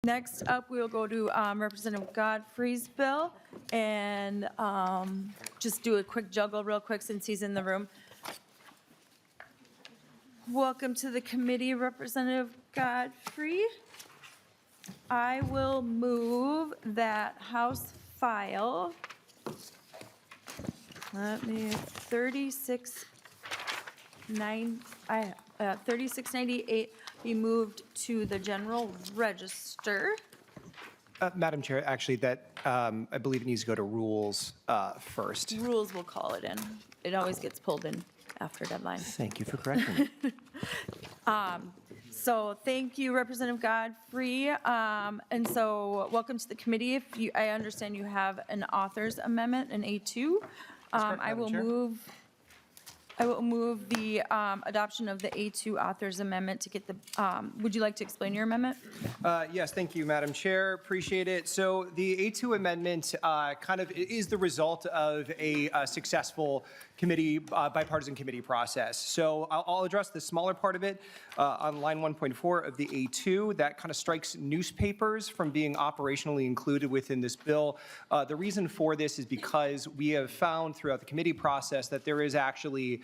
Next up, we'll go to Representative Godfrey's bill, and just do a quick juggle real quick since he's in the room. Welcome to the committee, Representative Godfrey. I will move that House file, 3698 be moved to the general register. Madam Chair, actually, that I believe it needs to go to rules first. Rules will call it in. It always gets pulled in after deadline. Thank you for correcting me. So thank you, Representative Godfrey. And so welcome to the committee. I understand you have an author's amendment, an A2. I will move the adoption of the A2 author's amendment to get the, would you like to explain your amendment? Yes, thank you, Madam Chair. Appreciate it. So the A2 amendment kind of is the result of a successful committee, bipartisan committee process. So I'll address the smaller part of it on line 1.4 of the A2. That kind of strikes newspapers from being operationally included within this bill. The reason for this is because we have found throughout the committee process that there is actually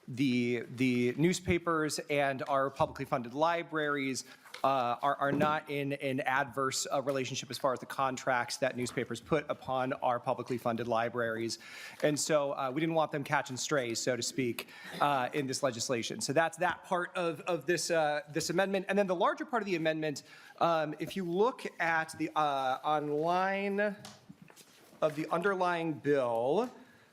the newspapers and our publicly funded libraries are not in an adverse relationship as far as the contracts that newspapers put upon our publicly funded libraries. And so we didn't want them catching strays, so to speak, in this legislation. So that's that part of this, this amendment. And then the larger part of the amendment, if you look at the online of the underlying bill,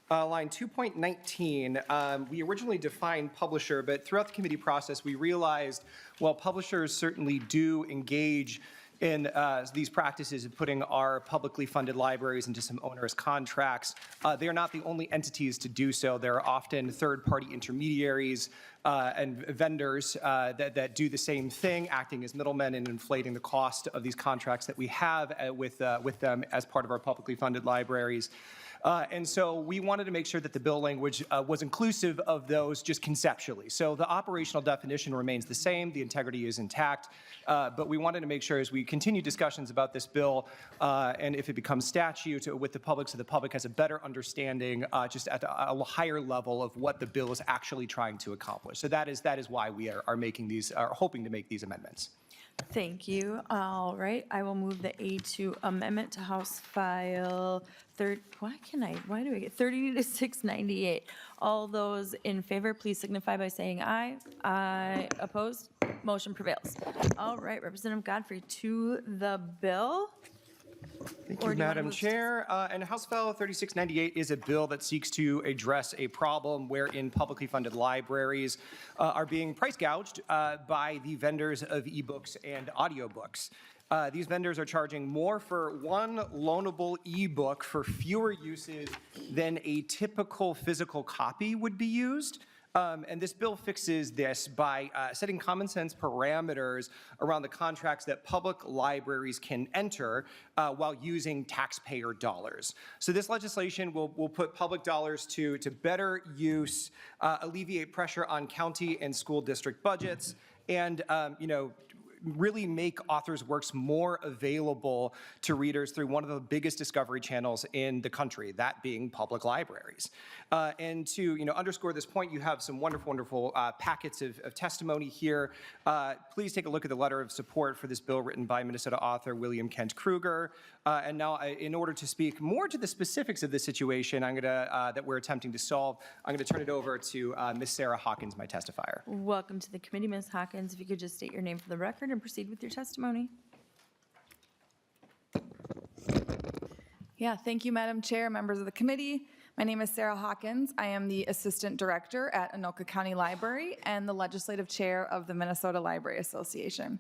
line 2.19, we originally defined publisher, but throughout the committee process, we realized while publishers certainly do engage in these practices of putting our publicly funded libraries into some onerous contracts, they are not the only entities to do so. There are often third-party intermediaries and vendors that do the same thing, acting as middlemen and inflating the cost of these contracts that we have with them as part of our publicly funded libraries. And so we wanted to make sure that the bill language was inclusive of those just conceptually. So the operational definition remains the same, the integrity is intact, but we wanted to make sure as we continue discussions about this bill and if it becomes statute with the public, so the public has a better understanding just at a higher level of what the bill is actually trying to accomplish. So that is why we are making these, are hoping to make these amendments. Thank you. All right, I will move the A2 amendment to House File why do I get 3698? All those in favor, please signify by saying aye. Aye. Opposed? Motion prevails. All right, Representative Godfrey, to the bill. Thank you, Madam Chair. And House File 3698 is a bill that seeks to address a problem wherein publicly funded libraries are being price gouged by the vendors of ebooks and audiobooks. These vendors are charging more for one loanable ebook for fewer uses than a typical physical copy would be used. And this bill fixes this by setting common sense parameters around the contracts that public libraries can enter while using taxpayer dollars. So this legislation will put public dollars to better use, alleviate pressure on county and school district budgets, and really make authors' works more available to readers through one of the biggest discovery channels in the country, that being public libraries. And to underscore this point, you have some wonderful packets of testimony here. Please take a look at the letter of support for this bill written by Minnesota author William Kent Kruger. And now, in order to speak more to the specifics of this situation, that we're attempting to solve, I'm going to turn it over to Ms. Sarah Hawkins, my testifier. Welcome to the committee, Ms. Hawkins. If you could just state your name for the record and proceed with your testimony. Yeah, thank you, Madam Chair, members of the committee. My name is Sarah Hawkins. I am the Assistant Director at Anoka County Library and the Legislative Chair of the Minnesota Library Association.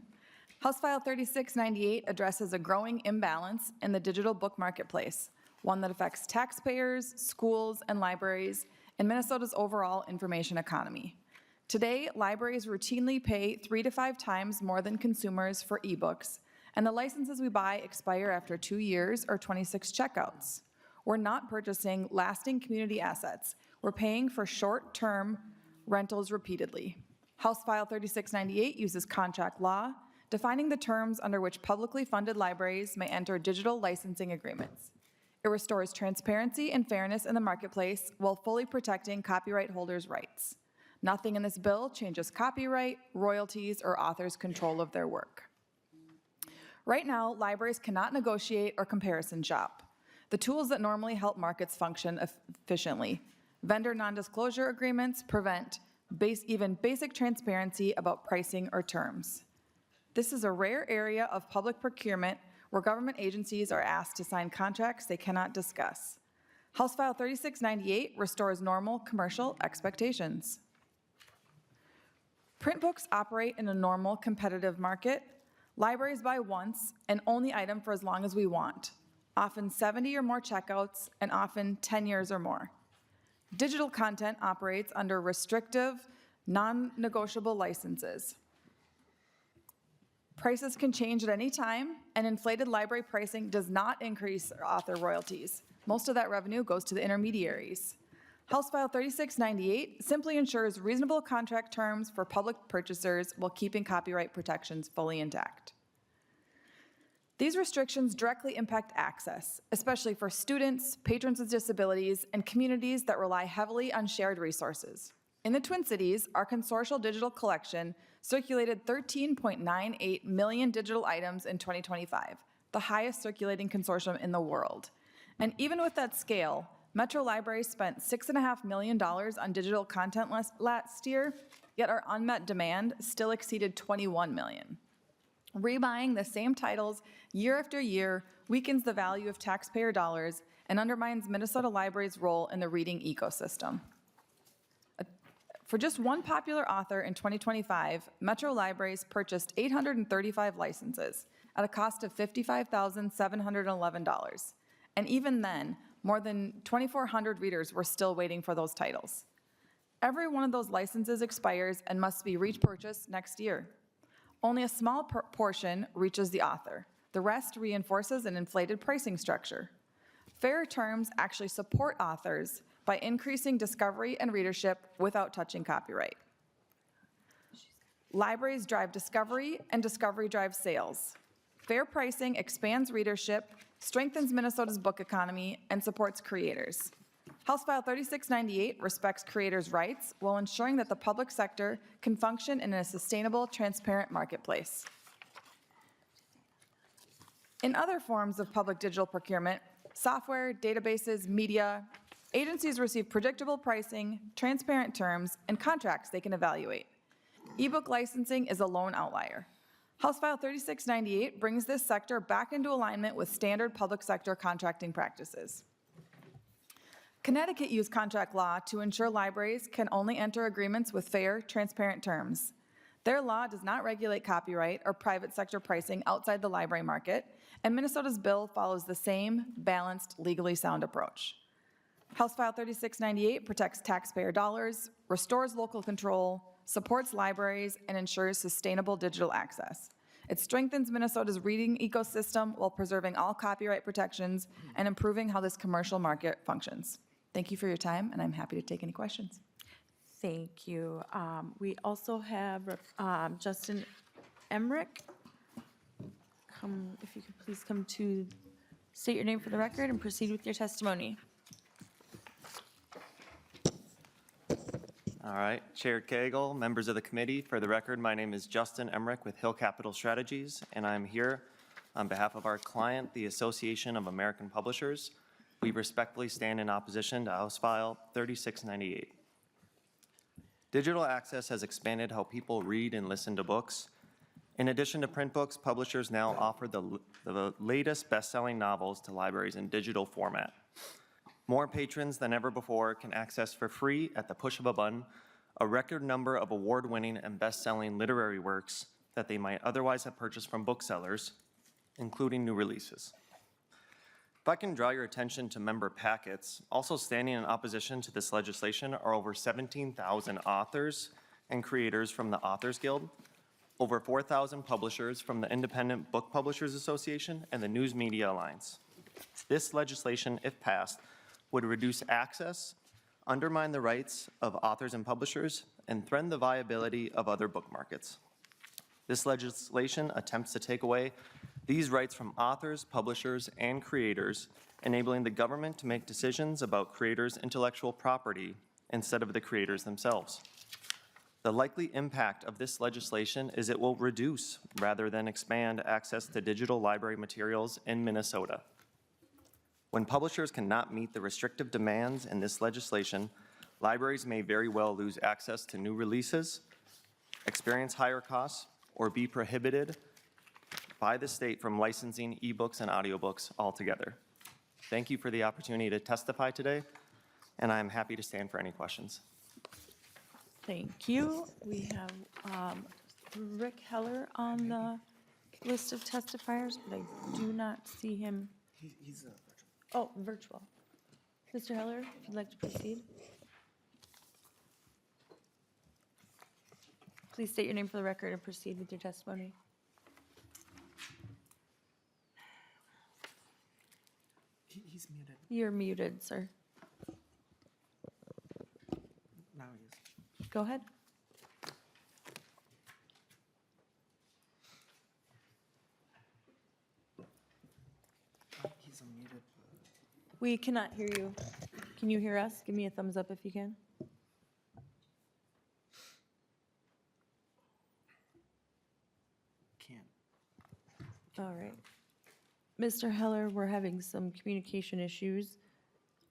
House File 3698 addresses a growing imbalance in the digital book marketplace, one that affects taxpayers, schools, and libraries in Minnesota's overall information economy. Today, libraries routinely pay 3 to 5 times more than consumers for ebooks, and the licenses we buy expire after 2 years or 26 checkouts. We're not purchasing lasting community assets. We're paying for short-term rentals repeatedly. House File 3698 uses contract law, defining the terms under which publicly funded libraries may enter digital licensing agreements. It restores transparency and fairness in the marketplace while fully protecting copyright holders' rights. Nothing in this bill changes copyright, royalties, or authors' control of their work. Right now, libraries cannot negotiate or comparison shop, the tools that normally help markets function efficiently. Vendor non-disclosure agreements prevent even basic transparency about pricing or terms. This is a rare area of public procurement where government agencies are asked to sign contracts they cannot discuss. House File 3698 restores normal commercial expectations. Print books operate in a normal competitive market. Libraries buy once and own the item for as long as we want, often 70 or more checkouts and often 10 years or more. Digital content operates under restrictive, non-negotiable licenses. Prices can change at any time, and inflated library pricing does not increase author royalties. Most of that revenue goes to the intermediaries. House File 3698 simply ensures reasonable contract terms for public purchasers while keeping copyright protections fully intact. These restrictions directly impact access, especially for students, patrons with disabilities, and communities that rely heavily on shared resources. In the Twin Cities, our consortial digital collection circulated 13.98 million digital items in 2025, the highest circulating consortium in the world. And even with that scale, Metro Libraries spent $6.5 million on digital content last year, yet our unmet demand still exceeded $21 million. Rebuying the same titles year after year weakens the value of taxpayer dollars and undermines Minnesota Libraries' role in the reading ecosystem. For just one popular author in 2025, Metro Libraries purchased 835 licenses at a cost of $55,711. And even then, more than 2,400 readers were still waiting for those titles. Every one of those licenses expires and must be repurchased next year. Only a small portion reaches the author. The rest reinforces an inflated pricing structure. Fair terms actually support authors by increasing discovery and readership without touching copyright. Libraries drive discovery, and discovery drives sales. Fair pricing expands readership, strengthens Minnesota's book economy, and supports creators. House File 3698 respects creators' rights while ensuring that the public sector can function in a sustainable, transparent marketplace. In other forms of public digital procurement, software, databases, media, agencies receive predictable pricing, transparent terms, and contracts they can evaluate. Ebook licensing is a lone outlier. House File 3698 brings this sector back into alignment with standard public sector contracting practices. Connecticut used contract law to ensure libraries can only enter agreements with fair, transparent terms. Their law does not regulate copyright or private sector pricing outside the library market, and Minnesota's bill follows the same balanced, legally sound approach. House File 3698 protects taxpayer dollars, restores local control, supports libraries, and ensures sustainable digital access. It strengthens Minnesota's reading ecosystem while preserving all copyright protections and improving how this commercial market functions. Thank you for your time, and I'm happy to take any questions. Thank you. We also have Justin Emmerich. If you could please come to state your name for the record and proceed with your testimony. All right, Chair Cagle, members of the committee, for the record, my name is Justin Emmerich with Hill Capital Strategies, and I'm here on behalf of our client, the Association of American Publishers. We respectfully stand in opposition to House File 3698. Digital access has expanded how people read and listen to books. In addition to print books, publishers now offer the latest best-selling novels to libraries in digital format. More patrons than ever before can access for free at the push of a button a record number of award-winning and best-selling literary works that they might otherwise have purchased from booksellers, including new releases. If I can draw your attention to member packets, also standing in opposition to this legislation are over 17,000 authors and creators from the Authors Guild, over 4,000 publishers from the Independent Book Publishers Association and the News Media Alliance. This legislation, if passed, would reduce access, undermine the rights of authors and publishers, and threaten the viability of other book markets. This legislation attempts to take away these rights from authors, publishers, and creators, enabling the government to make decisions about creators' intellectual property instead of the creators themselves. The likely impact of this legislation is it will reduce rather than expand access to digital library materials in Minnesota. When publishers cannot meet the restrictive demands in this legislation, libraries may very well lose access to new releases, experience higher costs, or be prohibited by the state from licensing ebooks and audiobooks altogether. Thank you for the opportunity to testify today, and I am happy to stand for any questions. Thank you. We have Rick Heller on the list of testifiers, but I do not see him. Oh, virtual. Mr. Heller, if you'd like to proceed. Please state your name for the record and proceed with your testimony. He's muted. You're muted, sir. Now he is. Go ahead. He's unmuted. We cannot hear you. Can you hear us? Give me a thumbs up if you can. Can't. All right. Mr. Heller, we're having some communication issues.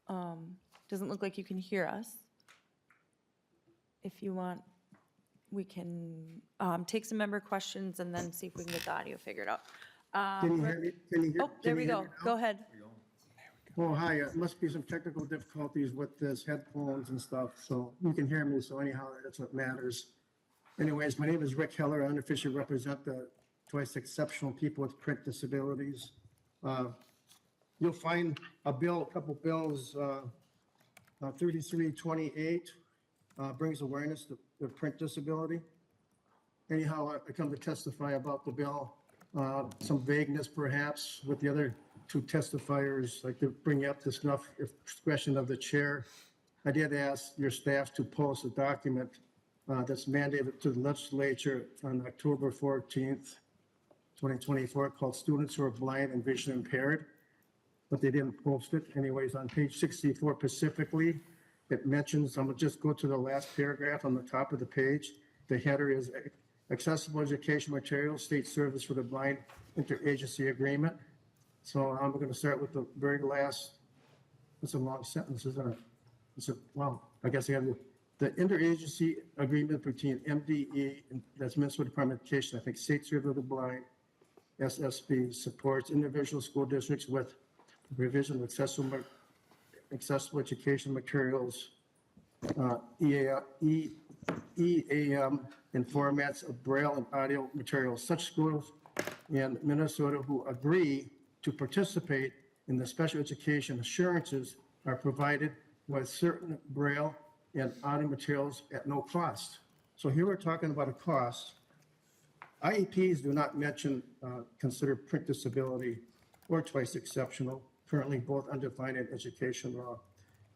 Doesn't look like you can hear us. If you want, we can take some member questions and then see if we can get the audio figured out. Can you hear me? Can you hear? Oh, there can we you hear go. me now? Go ahead. Oh, hi, it must be some technical difficulties with this headphones and stuff, so you can hear me, so anyhow, that's what matters. Anyways, my name is Rick Heller, I unofficially represent the twice exceptional people with print disabilities. You'll find a bill, a couple bills, 3328 brings awareness to print disability. Anyhow, I come to testify about the bill. Some vagueness perhaps with the other two testifiers, like to bring up the snuff expression of the chair. I did ask your staff to post a document that's mandated to the legislature on October 14th, 2024, called Students Who Are Blind and Vision Impaired, but they didn't post it. Anyways, on page 64 specifically, it mentions, I'm gonna just go to the last paragraph on the top of the page. The header is Accessible Education Materials, State Service for the Blind Interagency Agreement. So I'm going to start with the very last, it's a long sentence, isn't it? Well, I guess I have the interagency agreement between MDE, and that's Minnesota Department of Education, I think State Service for the Blind, SSB, supports individual school districts with the provision of accessible education materials, EAM in formats of Braille and audio materials. Such schools in Minnesota who agree to participate in the special education assurances are provided with certain Braille and audio materials at no cost. So here we're talking about a cost. IEPs do not mention, consider print disability or twice exceptional, currently both undefined in education law.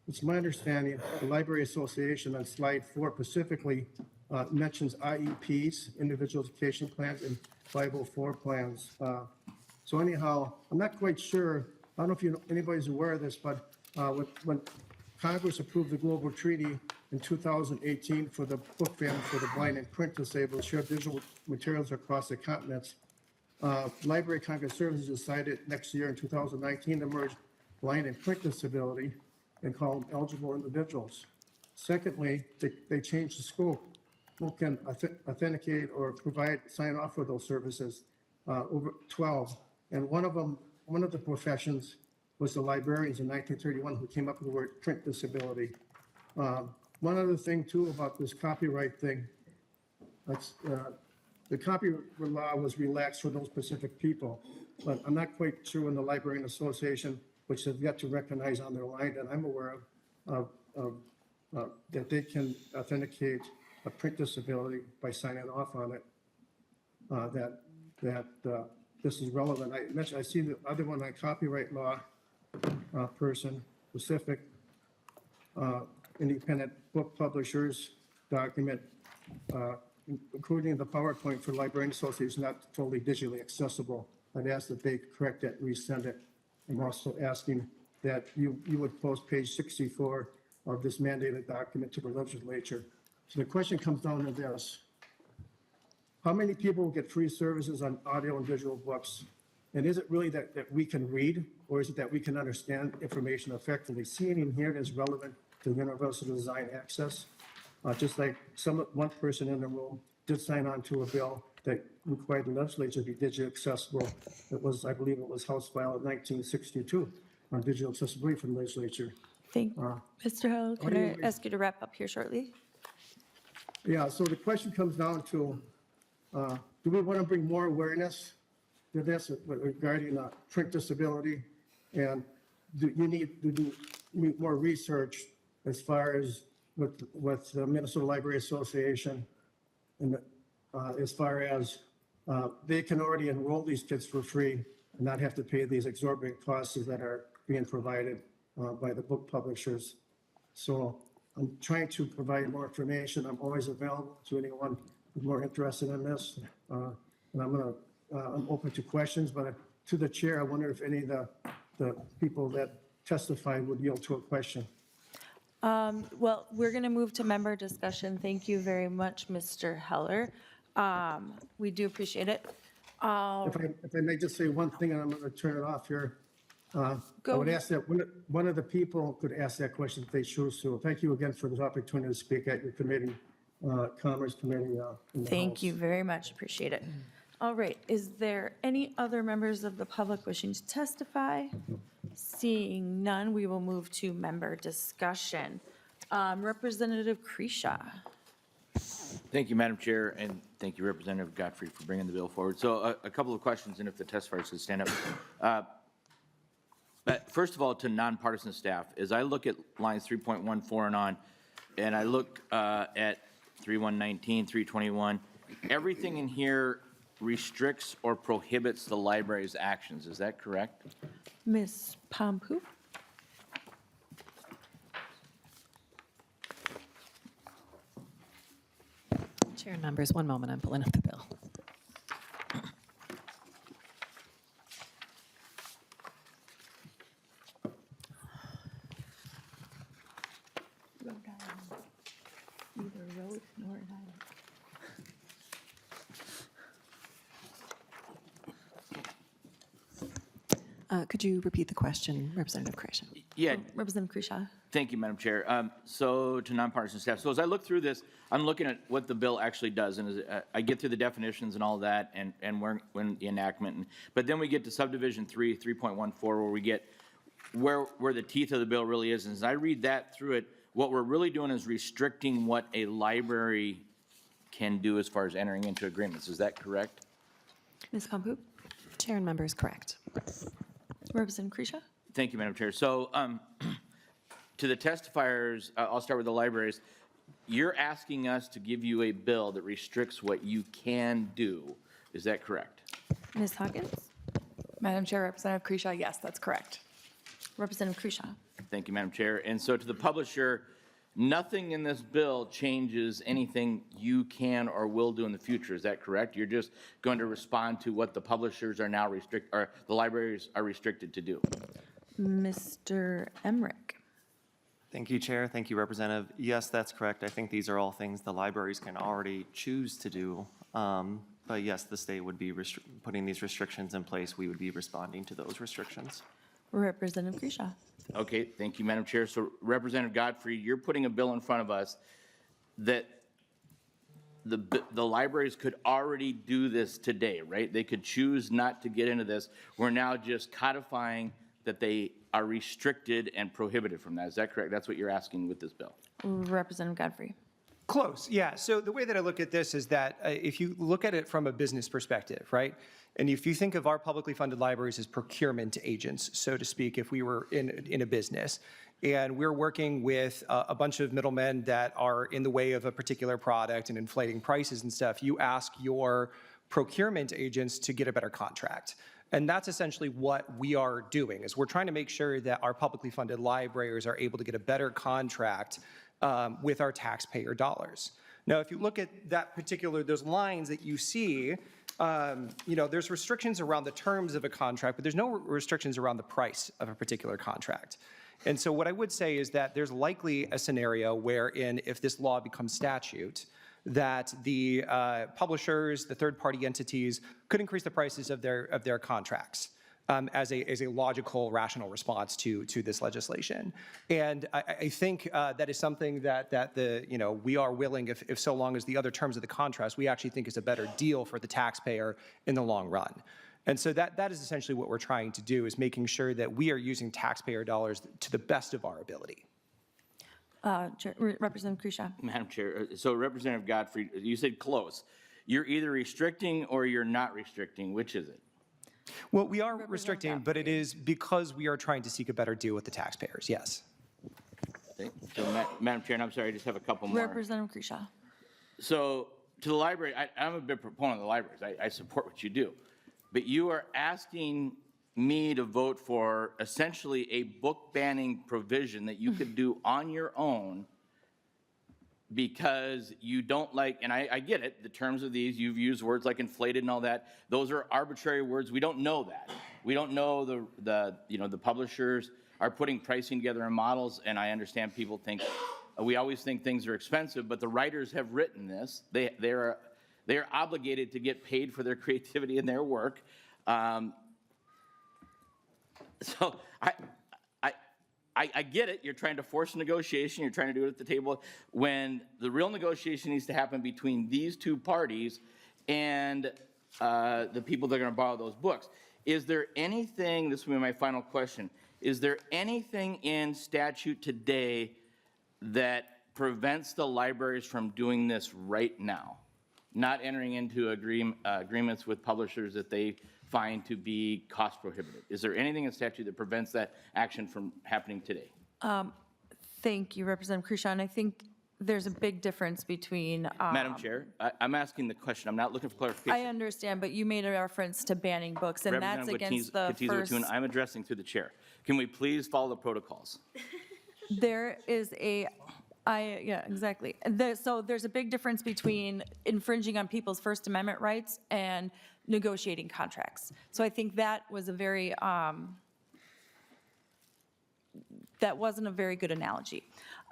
It's my understanding the Library Association on slide 4 specifically mentions IEPs, individual education plans, and 504 plans. So anyhow, I'm not quite sure, I don't know if anybody's aware of this, but when Congress approved the Global Treaty in 2018 for the book family for the blind and print disabled, shared digital materials across the continents, Library Congress Services decided next year in 2019 to merge blind and print disability and call them eligible individuals. Secondly, they changed the scope. Who can authenticate or provide, sign off for those services, over 12. And one of the professions was the librarians in 1931 who came up with the word print disability. One other thing too about this copyright thing, that's, the copyright law was relaxed for those specific people, but I'm not quite sure when the Librarian Association, which has yet to recognize on their line that I'm aware of, that they can authenticate a print disability by signing off on it, that this is relevant. I see the other one on copyright law, person, specific, independent book publishers, document, including the PowerPoint for Librarian Association, is not totally digitally accessible. I'd ask that they correct that, and resend it. I'm also asking that you would post page 64 of this mandated document to the legislature. So the question comes down to this. How many people get free services on audio and visual books? And is it really that we can read, or is it that we can understand information effectively? Seeing and hearing is relevant to universal design access. Just like one person in the room did sign on to a bill that required the legislature to be digitally accessible. It was, I believe it was House File 1962 on digital accessibility from the legislature. Mr. Hill, can I ask you to wrap up here shortly? Yeah, so the question comes down to, do we want to bring more awareness to this regarding print disability? And do you need to do more research as far as with the Minnesota Library Association, and as far as they can already enroll these kids for free and not have to pay these exorbitant costs that are being provided by the book publishers. So I'm trying to provide more information. I'm always available to anyone who's more interested in this. And I'm open to questions, but to the chair, I wonder if any of the people that testified would yield to a question. Well, we're going to move to member discussion. Thank you very much, Mr. Heller. We do appreciate it. If I may just say one thing, and I'm going to turn it off here. I Go would ahead. ask that one of the people could ask that question if they choose to. Thank you again for this opportunity to speak at your committee, Commerce Committee. In the Thank House. you very much. Appreciate it. All right. Is there any other members of the public wishing to testify? Seeing none, we will move to member discussion. Representative Kresha. Thank you, Madam Chair, and thank you, Representative Godfrey, for bringing the bill forward. So a couple of questions, and if the testifiers could stand up. But first of all, to nonpartisan staff, as I look at lines 3.14 and on, and I look at 3119, 321, everything in here restricts or prohibits the library's actions. Is that correct? Ms. Pompu. Chair and members, one moment, I'm pulling up the bill. Neither Rhode nor Rhode Could you repeat the question, Representative Creation? Yeah, Representative Kresha. thank you, Madam Chair. So to nonpartisan staff, so as I look through this, I'm looking at what the bill actually does, and I get through the definitions and all that, and when the enactment, but then we get to subdivision 3.14, where we get where the teeth of the bill really is. And as I read that through it, what we're really doing is restricting what a library can do as far as entering into agreements. Is that correct? Ms. Pompu. Chair and members, correct. Representative Kresha. Thank you, Madam Chair. So to the testifiers, I'll start with the libraries. You're asking us to give you a bill that restricts what you can do. Is that correct? Ms. Hawkins. Madam Chair, Representative Kresha, yes, that's correct. Representative Kresha. Thank you, Madam Chair. And so to the publisher, nothing in this bill changes anything you can or will do in the future. Is that correct? You're just going to respond to what the publishers are now or the libraries are restricted to do. Mr. Emmerich. Thank you, Chair. Thank you, Representative. Yes, that's correct. I think these are all things the libraries can already choose to do. But yes, the state would be putting these restrictions in place. We would be responding to those restrictions. Representative Kresha. Okay, thank you, Madam Chair. So Representative Godfrey, you're putting a bill in front of us that the libraries could already do this today, right? They could choose not to get into this. We're now just codifying that they are restricted and prohibited from that. Is that correct? That's what you're asking with this bill? Representative Godfrey. Close, yeah. So the way that I look at this is that if you look at it from a business perspective, right? And if you think of our publicly funded libraries as procurement agents, so to speak, if we were in a business, and we're working with a bunch of middlemen that are in the way of a particular product and inflating prices and stuff, you ask your procurement agents to get a better contract. And that's essentially what we are doing, is we're trying to make sure that our publicly funded libraries are able to get a better contract with our taxpayer dollars. Now, if you look at those lines that you see, there's restrictions around the terms of a contract, but there's no restrictions around the price of a particular contract. And so what I would say is that there's likely a scenario wherein, if this law becomes statute, that the publishers, the third-party entities, could increase the prices of their contracts as a logical, rational response to this legislation. And I think that is something that we are willing, if so long as the other terms of the contract, we actually think is a better deal for the taxpayer in the long run. And so that is essentially what we're trying to do, is making sure that we are using taxpayer dollars to the best of our ability. Representative Kresha. Madam Chair, so Representative Godfrey, you said close. You're either restricting or you're not restricting. Which is it? Well, we are restricting, but it is because we are trying to seek a better deal with the taxpayers, yes. Okay. So, Madam Chair, and I'm sorry, I just have a couple more. Representative Kresha. So to the library, I'm a big proponent of the libraries. I support what you do. But you are asking me to vote for essentially a book banning provision that you could do on your own because you don't like, and I get it, the terms of these, you've used words like inflated and all that. Those are arbitrary words. We don't know that. We don't know the publishers are putting pricing together in models, and I understand people think, we always think things are expensive, but the writers have written this. They are obligated to get paid for their creativity and their work. So I get it. You're trying to force a negotiation. You're trying to do it at the table when the real negotiation needs to happen between these two parties and the people that are going to borrow those books. Is there anything, this will be my final question, is there anything in statute today that prevents the libraries from doing this right now? Not entering into agreements with publishers that they find to be cost prohibitive. Is there anything in statute that prevents that action from happening today? Thank you, Representative Kresha. And I think there's a big difference between. Madam Chair, I'm asking the question. I'm not looking for clarification. I understand, but you made a reference to banning books, and that's against the first. I'm addressing through the chair. Can we please follow the protocols? There is yeah, exactly. So there's a big difference between infringing on people's First Amendment rights and negotiating contracts. So I think that was a very, that wasn't a very good analogy.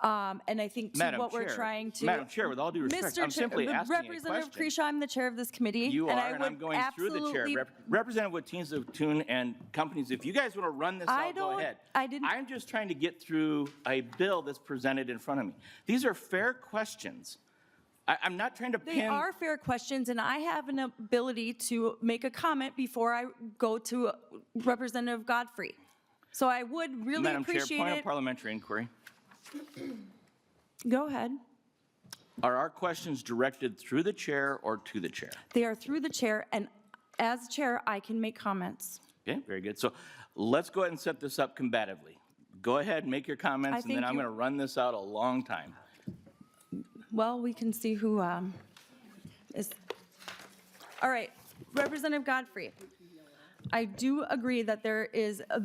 And I think to what we're trying to. Madam Chair, with all due respect, I'm simply asking a Representative question. Kresha, I'm the chair of this committee. You and are, and I'm going through the chair. Representative Wateens of Tune and companies, if you guys want to run this out, go ahead. I'm just trying to get through a bill that's presented in front of me. These are fair questions. I'm not trying to pin. They are fair questions, and I have an ability to make a comment before I go to Representative Godfrey. So I would really Madam appreciate Chair, point it. of parliamentary inquiry. Go ahead. Are our questions directed through the chair or to the chair? They are through the chair, and as chair, I can make comments. Okay, very good. So let's go ahead and set this up combatively. Go ahead, make your comments, and then I'm going to run this out a long time. Well, we can see who is. All right, Representative Godfrey. I do agree that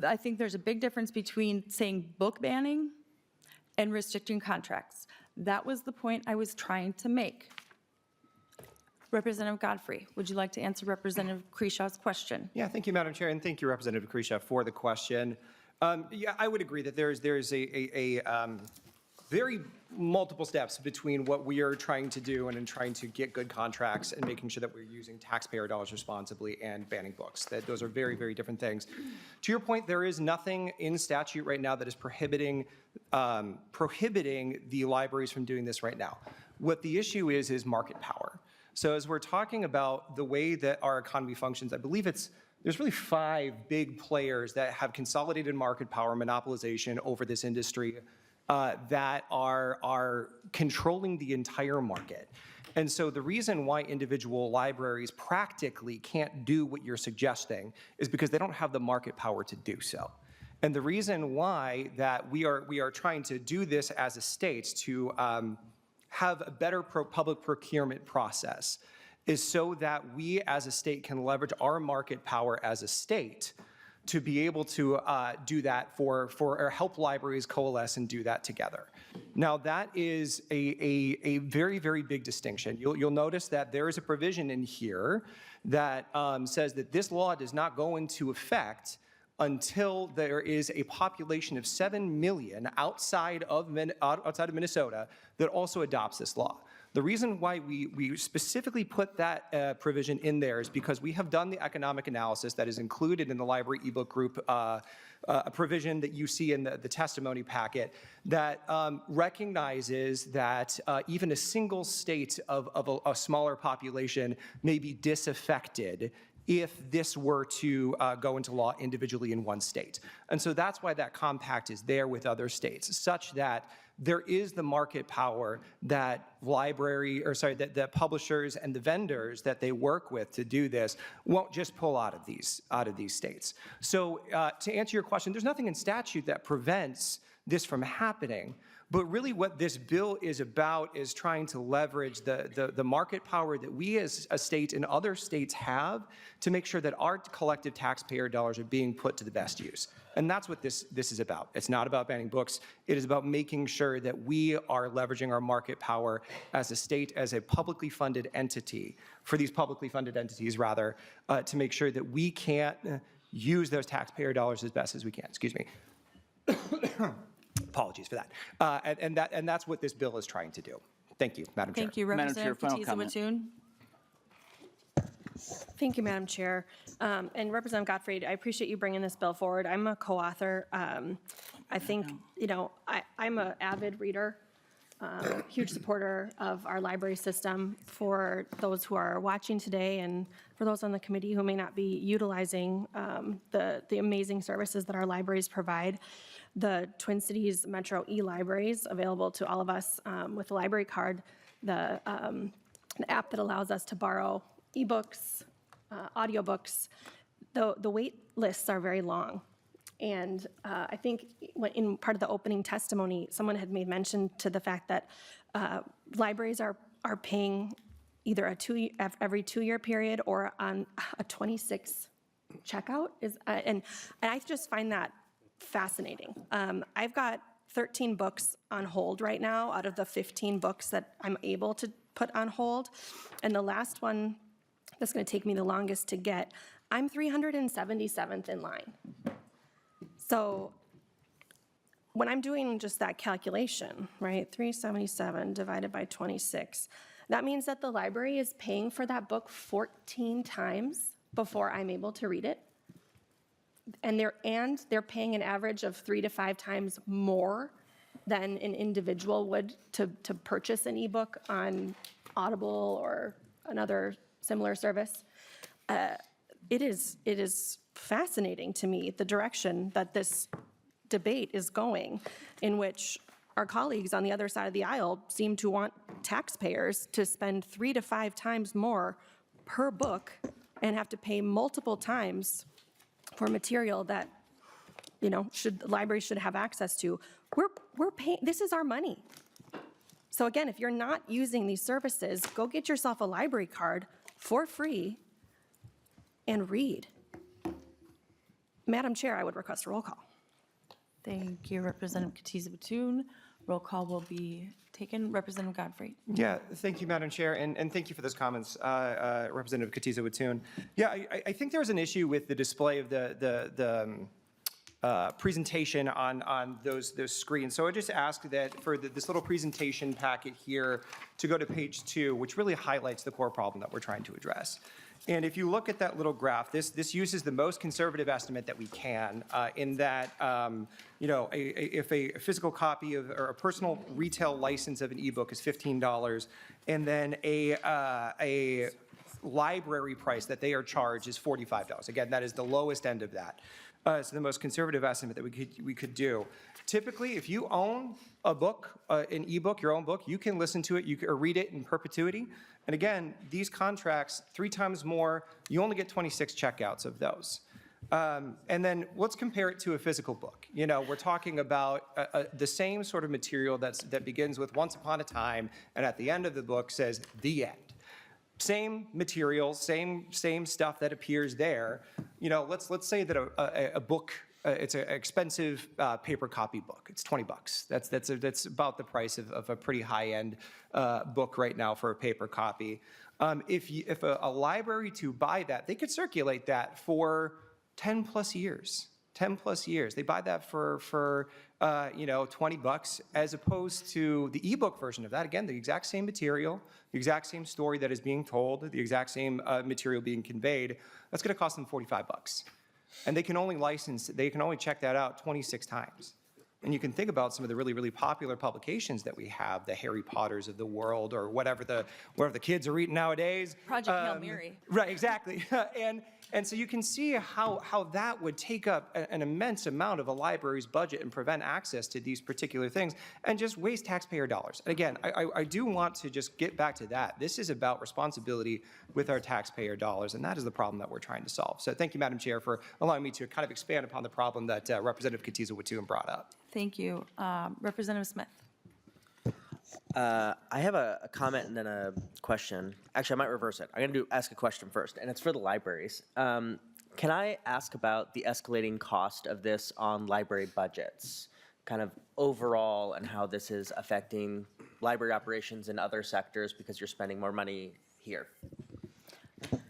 I think there's a big difference between saying book banning and restricting contracts. That was the point I was trying to make. Representative Godfrey, would you like to answer Representative Kresha's question? Yeah, thank you, Madam Chair, and thank you, Representative Kresha, for the question. Yeah, I would agree that there's a very multiple steps between what we are trying to do and in trying to get good contracts and making sure that we're using taxpayer dollars responsibly and banning books. Those are very, very different things. To your point, there is nothing in statute right now that is prohibiting the libraries from doing this right now. What the issue is market power. So as we're talking about the way that our economy functions, I believe there's really 5 big players that have consolidated market power, monopolization over this industry that are controlling the entire market. And so the reason why individual libraries practically can't do what you're suggesting is because they don't have the market power to do so. And the reason why that we are trying to do this as a state to have a better public procurement process is so that we as a state can leverage our market power as a state to be able to do that or help libraries coalesce and do that together. Now, that is a very, very big distinction. You'll notice that there is a provision in here that says that this law does not go into effect until there is a population of 7 million outside of Minnesota that also adopts this law. The reason why we specifically put that provision in there is because we have done the economic analysis that is included in the library ebook group a provision that you see in the testimony packet that recognizes that even a single state of a smaller population may be disaffected if this were to go into law individually in one state. And so that's why that compact is there with other states, such that there is the market power that that publishers and the vendors that they work with to do this won't just pull out of these states. So to answer your question, there's nothing in statute that prevents this from happening. But really what this bill is about is trying to leverage the market power that we as a state and other states have to make sure that our collective taxpayer dollars are being put to the best use. And that's what this is about. It's not about banning books. It is about making sure that we are leveraging our market power as a state, as a publicly funded entity, for these publicly funded entities rather, to make sure that we can't use those taxpayer dollars as best as we can. Excuse me. Apologies for that. And that's what this bill is trying to do. Thank you, Madam Chair. Thank you, Madam Chair, Representative final Katiza comment. Wattoon. Thank you, Madam Chair. And Representative Gottfried, I appreciate you bringing this bill forward. I'm a co-author. I think, I'm an avid reader, huge supporter of our library system. For those who are watching today and for those on the committee who may not be utilizing the amazing services that our libraries provide, the Twin Cities Metro e-libraries available to all of us with the library card, the app that allows us to borrow ebooks, audiobooks, the wait lists are very long. And I think in part of the opening testimony, someone had made mention to the fact that libraries are paying either every 2-year period or on a 26 checkout. And I just find that fascinating. I've got 13 books on hold right now out of the 15 books that I'm able to put on hold. And the last one that's going to take me the longest to get, I'm 377th in line. So when I'm doing just that calculation, right, 377 divided by 26, that means that the library is paying for that book 14 times before I'm able to read it. And they're paying an average of 3 to 5 times more than an individual would to purchase an ebook on Audible or another similar service. It is fascinating to me the direction that this debate is going, in which our colleagues on the other side of the aisle seem to want taxpayers to spend 3 to 5 times more per book and have to pay multiple times for material that, libraries should have access to. We're paying, this is our money. So again, if you're not using these services, go get yourself a library card for free and read. Madam Chair, I would request a roll call. Thank you, Representative Katiza Wattoon. Roll call will be taken. Representative Godfrey. Yeah, thank you, Madam Chair, and thank you for those comments, Representative Katiza Wattoon. Yeah, I think there's an issue with the display of the presentation on those screens. So I just ask that for this little presentation packet here to go to page 2, which really highlights the core problem that we're trying to address. And if you look at that little graph, this uses the most conservative estimate that we can in that, if a physical copy of, or a personal retail license of an ebook is $15, and then a library price that they are charged is $45. Again, that is the lowest end of that. It's the most conservative estimate that we could do. Typically, if you own a book, an ebook, your own book, you can listen to it, or read it in perpetuity. And again, these contracts, 3 times more, you only get 26 checkouts of those. And then let's compare it to a physical book. We're talking about the same sort of material that begins with once upon a time, and at the end of the book says the end. same materials, same stuff that appears there. Let's say that a book, it's an expensive paper copy book. It's $20. That's about the price of a pretty high-end book right now for a paper copy. If a library to buy that, they could circulate that for 10 plus years. 10 plus years. They buy that for $20, as opposed to the ebook version of that. Again, the exact same material, the exact same story that is being told, the exact same material being conveyed. That's going to cost them $45. And they can only check that out 26 times. And you can think about some of the really, really popular publications that we have, the Harry Potters of the world, or whatever the kids are reading nowadays. Project Hail Mary. Right, exactly. And so you can see how that would take up an immense amount of a library's budget and prevent access to these particular things and just waste taxpayer dollars. And again, I do want to just get back to that. This is about responsibility with our taxpayer dollars, and that is the problem that we're trying to solve. So thank you, Madam Chair, for allowing me to kind of expand upon the problem that Representative Katiza-Watuin brought up. Thank you. Representative Smith. I have a comment and then a question. Actually, I might reverse it. I'm going to ask a question first, and it's for the libraries. Can I ask about the escalating cost of this on library budgets, kind of overall, and how this is affecting library operations in other sectors because you're spending more money here?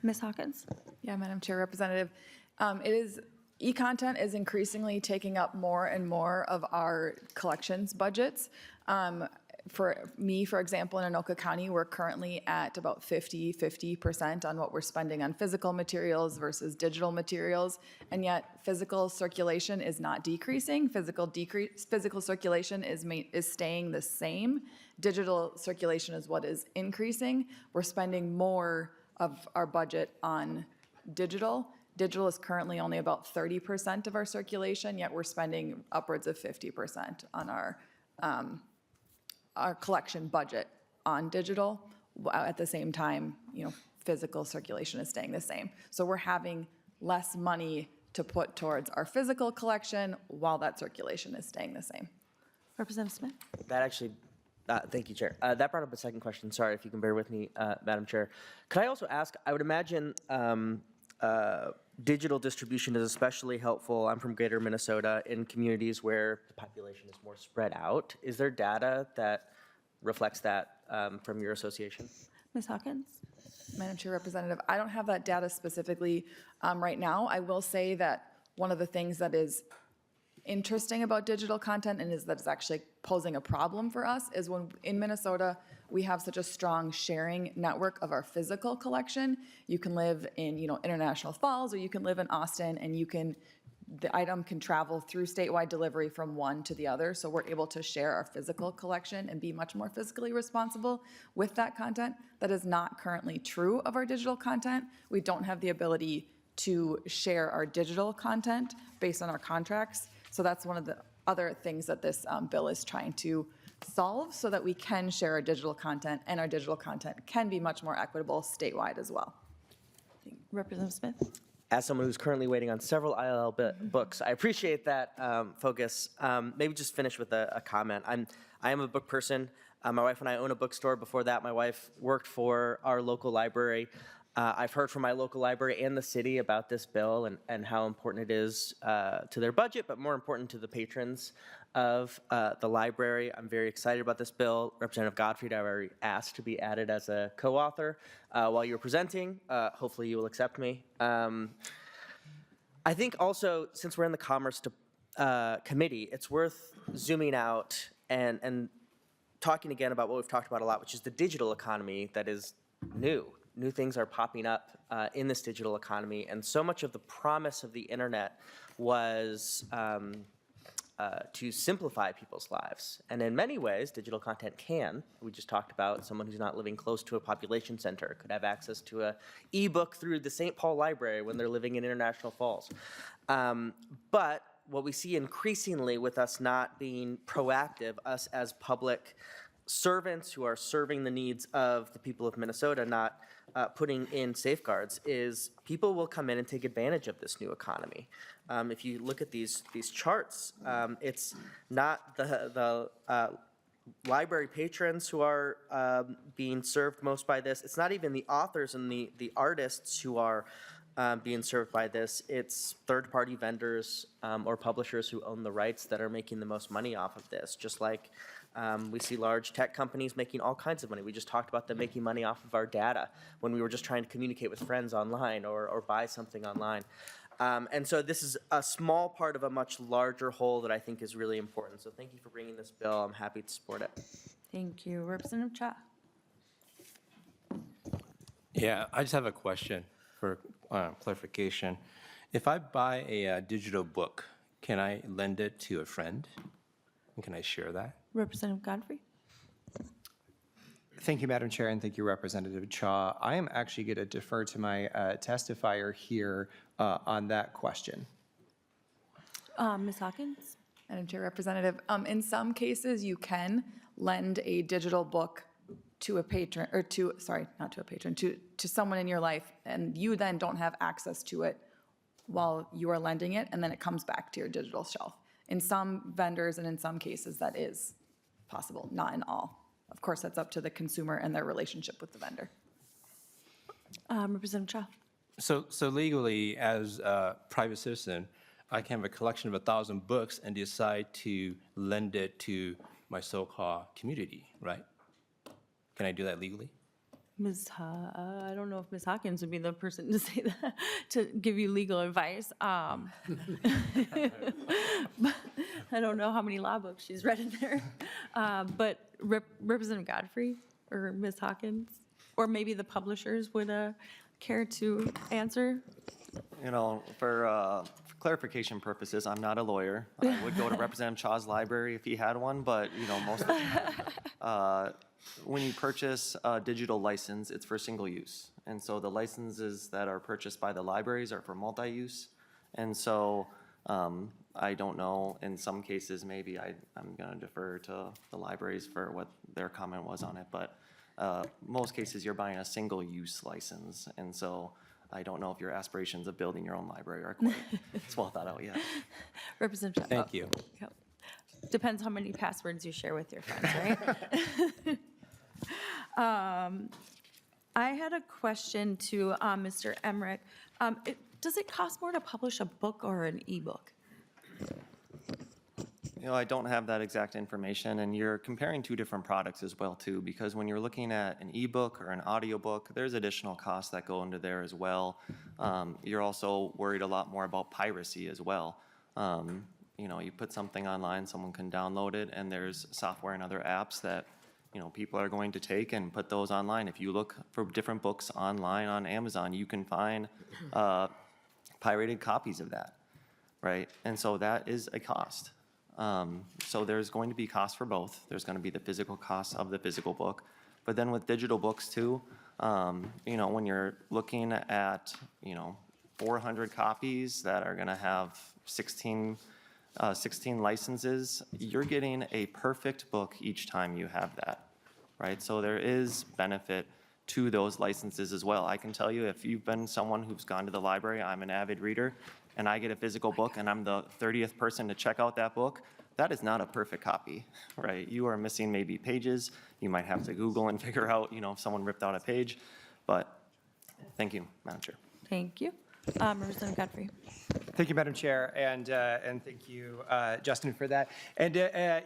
Ms. Hawkins? Yeah, Madam Chair, Representative. E-content is increasingly taking up more and more of our collections budgets. For me, for example, in Anoka County, we're currently at about 50% on what we're spending on physical materials versus digital materials, and yet physical circulation is not decreasing. Physical circulation is staying the same. Digital circulation is what is increasing. We're spending more of our budget on digital. Digital is currently only about 30% of our circulation, yet we're spending upwards of 50% on our collection budget on digital. At the same time, physical circulation is staying the same. So we're having less money to put towards our physical collection while that circulation is staying the same. Representative Smith? That actually, thank you, Chair. That brought up a second question. Sorry if you can bear with me, Madam Chair. Could I also ask, I would imagine digital distribution is especially helpful. I'm from Greater Minnesota, in communities where the population is more spread out. Is there data that reflects that from your association? Ms. Hawkins? Madam Chair, Representative, I don't have that data specifically right now. I will say that one of the things that is interesting about digital content and is that it's actually posing a problem for us is when in Minnesota we have such a strong sharing network of our physical collection. You can live in International Falls, or you can live in Austin, and the item can travel through statewide delivery from one to the other. So we're able to share our physical collection and be much more fiscally responsible with that content. That is not currently true of our digital content. We don't have the ability to share our digital content based on our contracts. So that's one of the other things that this bill is trying to solve, so that we can share our digital content, and our digital content can be much more equitable statewide as well. Representative Smith? As someone who's currently waiting on several ILL books, I appreciate that focus. Maybe just finish with a comment. I am a book person. My wife and I own a bookstore. Before that, my wife worked for our local library. I've heard from my local library and the city about this bill and how important it is to their budget, but more important to the patrons of the library. I'm very excited about this bill. Representative Gottfried, I already asked to be added as a co-author while you were presenting. Hopefully you will accept me. I think also, since we're in the Commerce Committee, it's worth zooming out and talking again about what we've talked about a lot, which is the digital economy that is new. New things are popping up in this digital economy, and so much of the promise of the internet was to simplify people's lives. And in many ways, digital content can. We just talked about someone who's not living close to a population center could have access to an ebook through the St. Paul Library when they're living in International Falls. But what we see increasingly with us not being proactive, us as public servants who are serving the needs of the people of Minnesota, not putting in safeguards, is people will come in and take advantage of this new economy. If you look at these charts, it's not the library patrons who are being served most by this. It's not even the authors and the artists who are being served by this. It's third-party vendors or publishers who own the rights that are making the most money off of this. Just like we see large tech companies making all kinds of money. We just talked about them making money off of our data when we were just trying to communicate with friends online or buy something online. And so this is a small part of a much larger whole that I think is really important. So thank you for bringing this bill. I'm happy to support it. Thank you. Representative Cha. Yeah, I just have a question for clarification. If I buy a digital book, can I lend it to a friend? And can I share that? Representative Godfrey. Thank you, Madam Chair, and thank you, Representative Cha. I am actually going to defer to my testifier here on that question. Ms. Hawkins? Madam Chair, Representative, in some cases, you can lend a digital book to a patron, or to, sorry, not to a patron, to someone in your life, and you then don't have access to it while you are lending it, and then it comes back to your digital shelf. In some vendors and in some cases, that is possible, not in all. Of course, that's up to the consumer and their relationship with the vendor. Representative Cha. So legally, as a private citizen, I can have a collection of 1,000 books and decide to lend it to my so-called community, right? Can I do that legally? I don't know if Ms. Hawkins would be the person to say that, to give you legal advice. But I don't know how many law books she's read in there. But Representative Godfrey or Ms. Hawkins, or maybe the publishers would care to answer? You know, for clarification purposes, I'm not a lawyer. I would go to Representative Cha's library if he had one, but, you know, most of the time, when you purchase a digital license, it's for single use. And so the licenses that are purchased by the libraries are for multi-use. And so I don't know, in some cases, maybe I'm going to defer to the libraries for what their comment was on it. But most cases, you're buying a single-use license. And so I don't know if your aspirations of building your own library are quite as well thought out yet. Representative Cha. Thank you. Yep. Depends how many passwords you share with your friends, right? I had a question to Mr. Emmerich. Does it cost more to publish a book or an ebook? You know, I don't have that exact information, and you're comparing two different products as well, too, because when you're looking at an ebook or an audiobook, there's additional costs that go into there as well. You're also worried a lot more about piracy as well. You know, you put something online, someone can download it, and there's software and other apps that, you know, people are going to take and put those online. If you look for different books online on Amazon, you can find pirated copies of that, right? And so that is a cost. So there's going to be costs for both. There's going to be the physical cost of the physical book. But then with digital books too, you know, when you're looking at, you know, 400 copies that are going to have 16 licenses, you're getting a perfect book each time you have that, right? So there is benefit to those licenses as well. I can tell you, if you've been someone who's gone to the library, I'm an avid reader, and I get a physical book and I'm the 30th person to check out that book, that is not a perfect copy, right? You are missing maybe pages. You might have to Google and figure out, you know, if someone ripped out a page. But thank you, Madam Chair. Thank you. Representative Godfrey. Thank you, Madam Chair, and thank you, Justin, for that. And,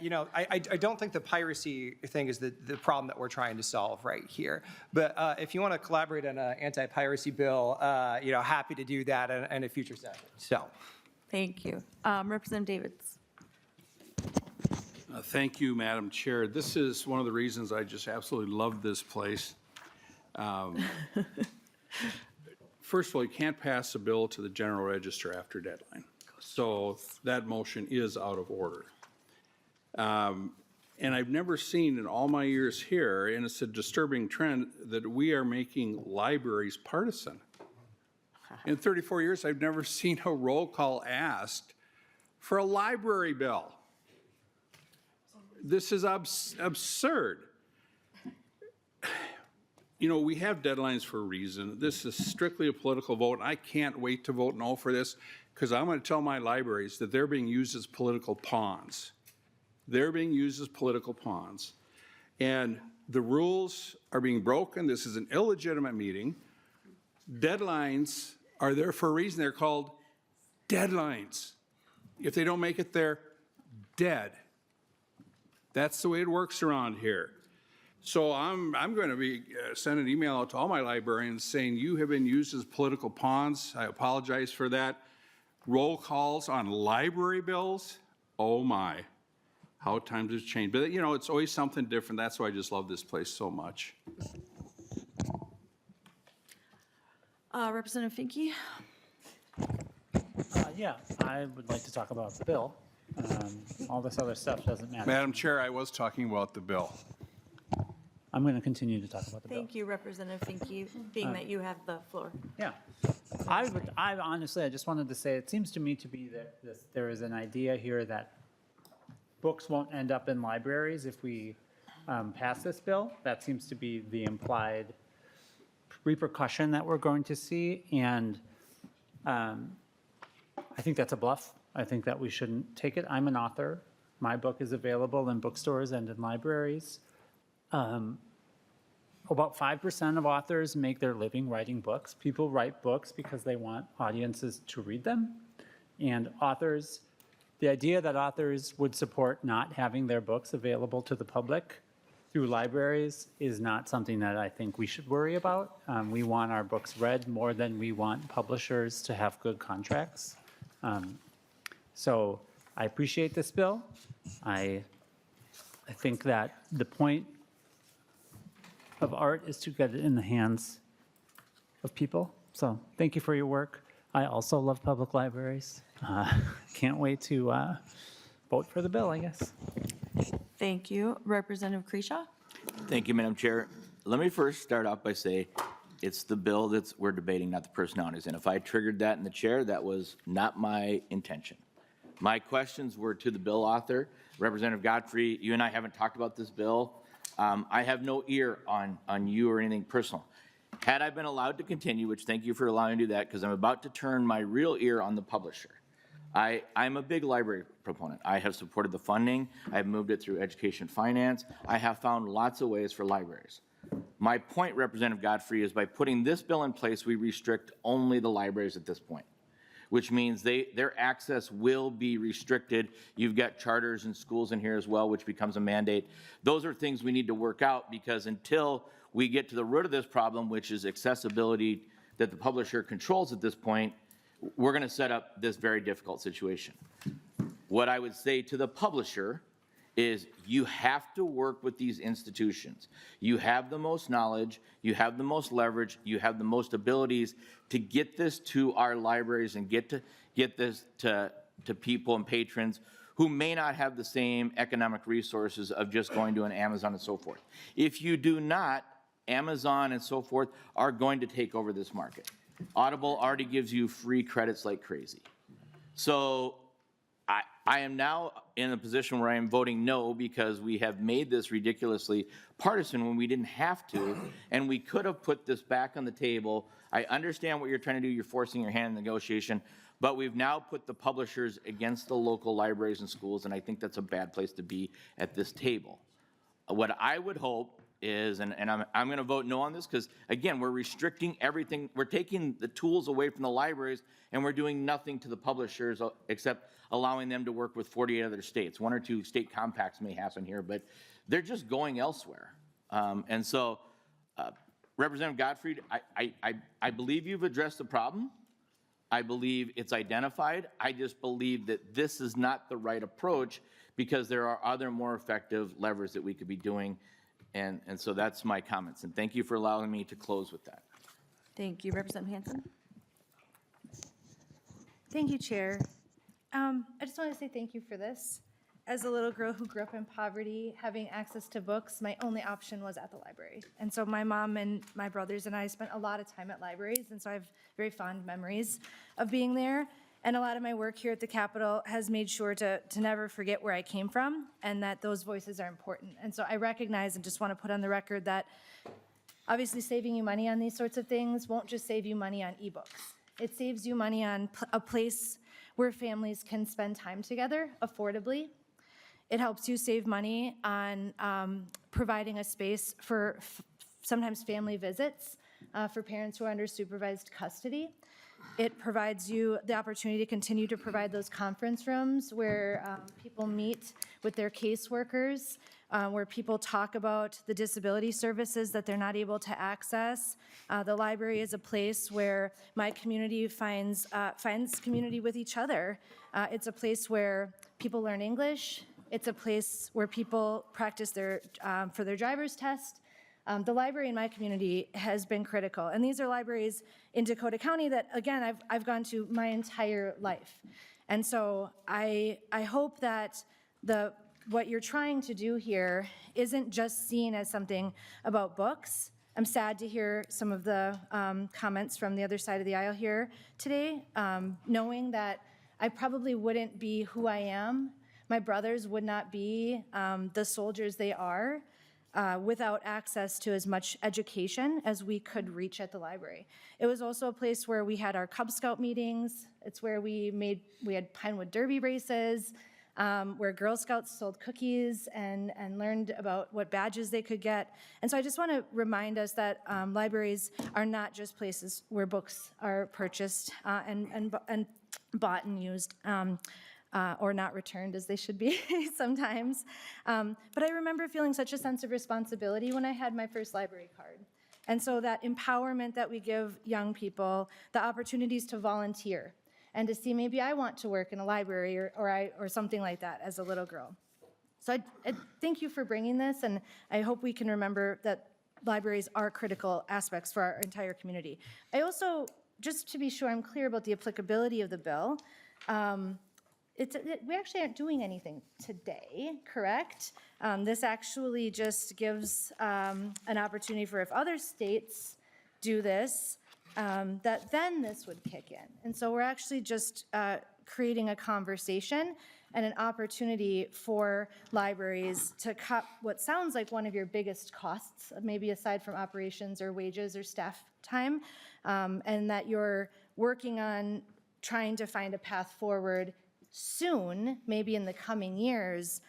you know, I don't think the piracy thing is the problem that we're trying to solve right here. But if you want to collaborate on an anti-piracy bill, you know, happy to do that in a future session. So, Thank you. Representative Davids. Thank you, Madam Chair. This is one of the reasons I just absolutely love this place. First of all, you can't pass a bill to the general register after deadline. So that motion is out of order. And I've never seen in all my years here, and it's a disturbing trend, that we are making libraries partisan. In 34 years, I've never seen a roll call asked for a library bill. This is absurd. You know, we have deadlines for a reason. This is strictly a political vote. I can't wait to vote no for this because I'm going to tell my libraries that they're being used as political pawns. they're being used as political pawns. And the rules are being broken. This is an illegitimate meeting. Deadlines are there for a reason. They're called deadlines. If they don't make it, they're dead. That's the way it works around here. So I'm going to be send an email out to all my librarians saying you have been used as political pawns. I apologize for that. Roll calls on library bills. Oh my, how times have changed. But you know, it's always something different. That's why I just love this place so much. Representative Finke? Yeah, I would like to talk about the bill. All this other stuff doesn't matter. Madam Chair, I was talking about the bill. I'm going to continue to talk about the bill. Thank you, Representative Finke, being that you have the floor. Yeah. I honestly, I just wanted to say, it seems to me to be that there is an idea here that books won't end up in libraries if we pass this bill. That seems to be the implied repercussion that we're going to see. And I think that's a bluff. I think that we shouldn't take it. I'm an author. My book is available in bookstores and in libraries. About 5% of authors make their living writing books. People write books because they want audiences to read them. And authors, the idea that authors would support not having their books available to the public through libraries is not something that I think we should worry about. We want our books read more than we want publishers to have good contracts. So I appreciate this bill. I think that the point of art is to get it in the hands of people. So thank you for your work. I also love public libraries. Can't wait to vote for the bill, I guess. Thank you. Representative Kreshaw? Thank you, Madam Chair. Let me first start off by saying it's the bill that we're debating, not the personalities. And if I triggered that in the chair, that was not my intention. My questions were to the bill author. Representative Godfrey, you and I haven't talked about this bill. I have no ear on you or anything personal. Had I been allowed to continue, which thank you for allowing me to do that, because I'm about to turn my real ear on the publisher. I'm a big library proponent. I have supported the funding. I have moved it through education finance. I have found lots of ways for libraries. My point, Representative Godfrey, is by putting this bill in place, we restrict only the libraries at this point, which means their access will be restricted. You've got charters and schools in here as well, which becomes a mandate. Those are things we need to work out, because until we get to the root of this problem, which is accessibility that the publisher controls at this point, we're going to set up this very difficult situation. What I would say to the publisher is you have to work with these institutions. You have the most knowledge, you have the most leverage, you have the most abilities to get this to our libraries and get this to people and patrons who may not have the same economic resources of just going to an Amazon and so forth. If you do not, Amazon and so forth are going to take over this market. Audible already gives you free credits like crazy. So I am now in a position where I am voting no, because we have made this ridiculously partisan when we didn't have to, and we could have put this back on the table. I understand what you're trying to do. You're forcing your hand in negotiation, but we've now put the publishers against the local libraries and schools, and I think that's a bad place to be at this table. What I would hope is, and I'm going to vote no on this, because again, we're restricting everything. We're taking the tools away from the libraries, and we're doing nothing to the publishers except allowing them to work with 48 other states. 1 or 2 state compacts may happen here, but they're just going elsewhere. And so, Representative Gottfried, I believe you've addressed the problem. I believe it's identified. I just believe that this is not the right approach, because there are other more effective levers that we could be doing. And so that's my comments. And thank you for allowing me to close with that. Thank you. Representative Hansen? Thank you, Chair. I just want to say thank you for this. As a little girl who grew up in poverty, having access to books, my only option was at the library. And so my mom and my brothers and I spent a lot of time at libraries, and so I have very fond memories of being there. And a lot of my work here at the Capitol has made sure to never forget where I came from, and that those voices are important. And so I recognize and just want to put on the record that obviously saving you money on these sorts of things won't just save you money on ebooks. It saves you money on a place where families can spend time together affordably. It helps you save money on providing a space for sometimes family visits for parents who are under supervised custody. It provides you the opportunity to continue to provide those conference rooms where people meet with their caseworkers, where people talk about the disability services that they're not able to access. The library is a place where my community finds community with each other. It's a place where people learn English. It's a place where people practice for their driver's test. The library in my community has been critical. And these are libraries in Dakota County that, again, I've gone to my entire life. And so I hope that what you're trying to do here isn't just seen as something about books. I'm sad to hear some of the comments from the other side of the aisle here today, knowing that I probably wouldn't be who I am. My brothers would not be the soldiers they are without access to as much education as we could reach at the library. It was also a place where we had our Cub Scout meetings. It's where we had Pinewood Derby races, where Girl Scouts sold cookies and learned about what badges they could get. And so I just want to remind us that libraries are not just places where books are purchased and bought and used. Or not returned as they should be sometimes. But I remember feeling such a sense of responsibility when I had my first library card. And so that empowerment that we give young people, the opportunities to volunteer and to see maybe I want to work in a library or something like that as a little girl. So I thank you for bringing this, and I hope we can remember that libraries are critical aspects for our entire community. I also, just to be sure I'm clear about the applicability of the bill, we actually aren't doing anything today, correct? This actually just gives an opportunity for if other states do this, that then this would kick in. And so we're actually just creating a conversation and an opportunity for libraries to cut what sounds like one of your biggest costs, maybe aside from operations or wages or staff time, and that you're working on trying to find a path forward soon, maybe in the coming years,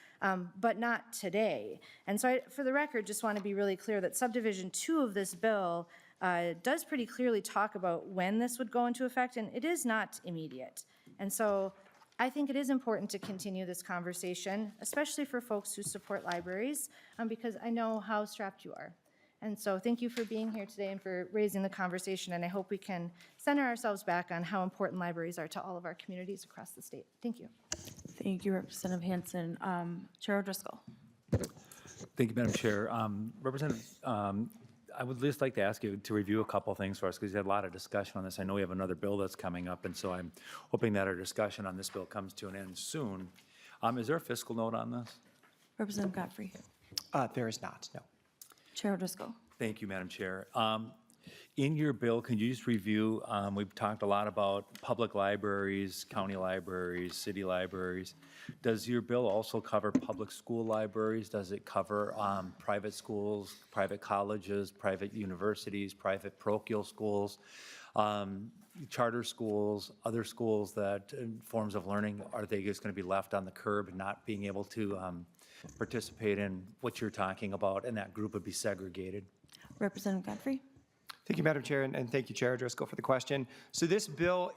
but not today. And so I, for the record, just want to be really clear that subdivision 2 of this bill does pretty clearly talk about when this would go into effect, and it is not immediate. And so I think it is important to continue this conversation, especially for folks who support libraries, because I know how strapped you are. And so thank you for being here today and for raising the conversation, and I hope we can center ourselves back on how important libraries are to all of our communities across the state. Thank you. Thank you, Representative Hanson. Chair O'Driscoll. Thank you, Madam Chair. Representative, I would just like to ask you to review a couple things for us, because you had a lot of discussion on this. I know we have another bill that's coming up, and so I'm hoping that our discussion on this bill comes to an end soon. Is there a fiscal note on this? Representative Godfrey. There is not, no. Chair O'Driscoll. Thank you, Madam Chair. In your bill, can you just review, we've talked a lot about public libraries, county libraries, city libraries. Does your bill also cover public school libraries? Does it cover private schools, private colleges, private universities, private parochial schools, charter schools, other schools that, forms of learning, are they just going to be left on the curb and not being able to participate in what you're talking about, and that group would be segregated? Representative Godfrey. Thank you, Madam Chair, and thank you, Chair O'Driscoll, for the question. So this bill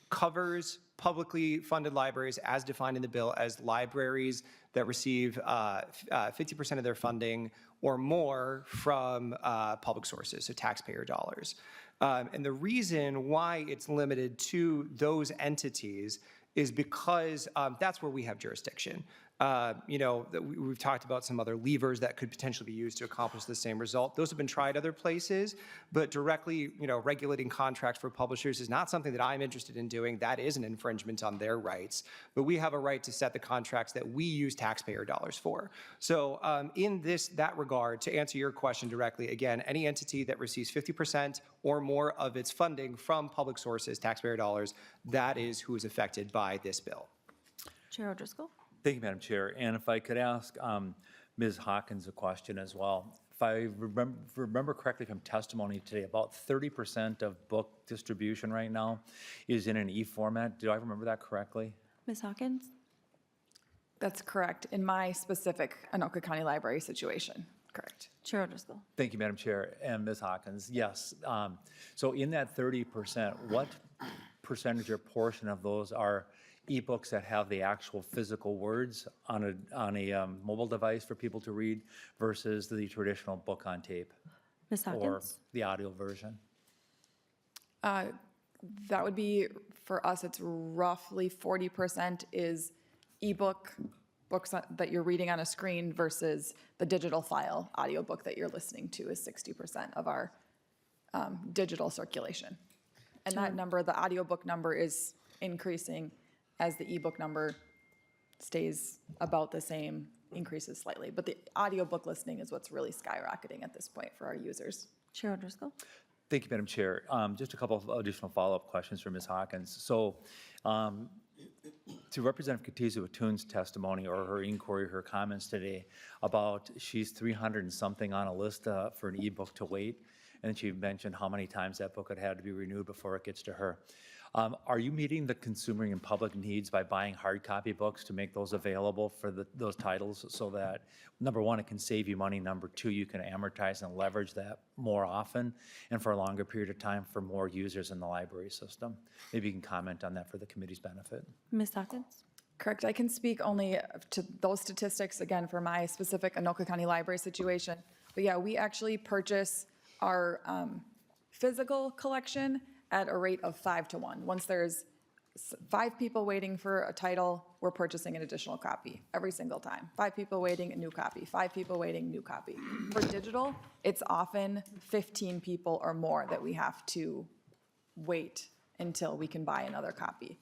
covers publicly funded libraries as defined in the bill as libraries that receive 50% of their funding or more from public sources, so taxpayer dollars. And the reason why it's limited to those entities is because that's where we have jurisdiction. We've talked about some other levers that could potentially be used to accomplish the same result. Those have been tried other places, but directly, regulating contracts for publishers is not something that I'm interested in doing. That is an infringement on their rights, but we have a right to set the contracts that we use taxpayer dollars for. So in that regard, to answer your question directly, again, any entity that receives 50% or more of its funding from public sources, taxpayer dollars, that is who is affected by this bill. Chair O'Driscoll. Thank you, Madam Chair. And if I could ask Ms. Hawkins a question as well. If I remember correctly from testimony today, about 30% of book distribution right now is in an e-format. Do I remember that correctly? Ms. Hawkins. That's correct, in my specific Anoka County Library situation, correct. Chair O'Driscoll. Thank you, Madam Chair, and Ms. Hawkins. Yes, so in that 30%, what percentage or portion of those are ebooks that have the actual physical words on a mobile device for people to read versus the traditional book on tape Ms. or Hawkins? the audio version? That would be, for us, it's roughly 40% is ebook, books that you're reading on a screen versus the digital file audiobook that you're listening to is 60% of our digital circulation. And that number, the audiobook number is increasing as the ebook number stays about the same, increases slightly. But the audiobook listening is what's really skyrocketing at this point for our users. Chair O'Driscoll. Thank you, Madam Chair. Just a couple of additional follow-up questions for Ms. Hawkins. So to Representative Katiza-Watun's testimony or her inquiry, her comments today about she's 300 and something on a list for an ebook to wait, and she mentioned how many times that book had had to be renewed before it gets to her. Are you meeting the consumer and public needs by buying hard copy books to make those available for those titles so that, number one, it can save you money, number two, you can amortize and leverage that more often and for a longer period of time for more users in the library system? Maybe you can comment on that for the committee's benefit. Ms. Hawkins? Correct. I can speak only to those statistics, again, for my specific Anoka County Library situation. But yeah, we actually purchase our physical collection at a rate of 5 to 1. Once there's 5 people waiting for a title, we're purchasing an additional copy every single time. 5 people waiting, a new copy. 5 people waiting, new copy. For digital, it's often 15 people or more that we have to wait until we can buy another copy.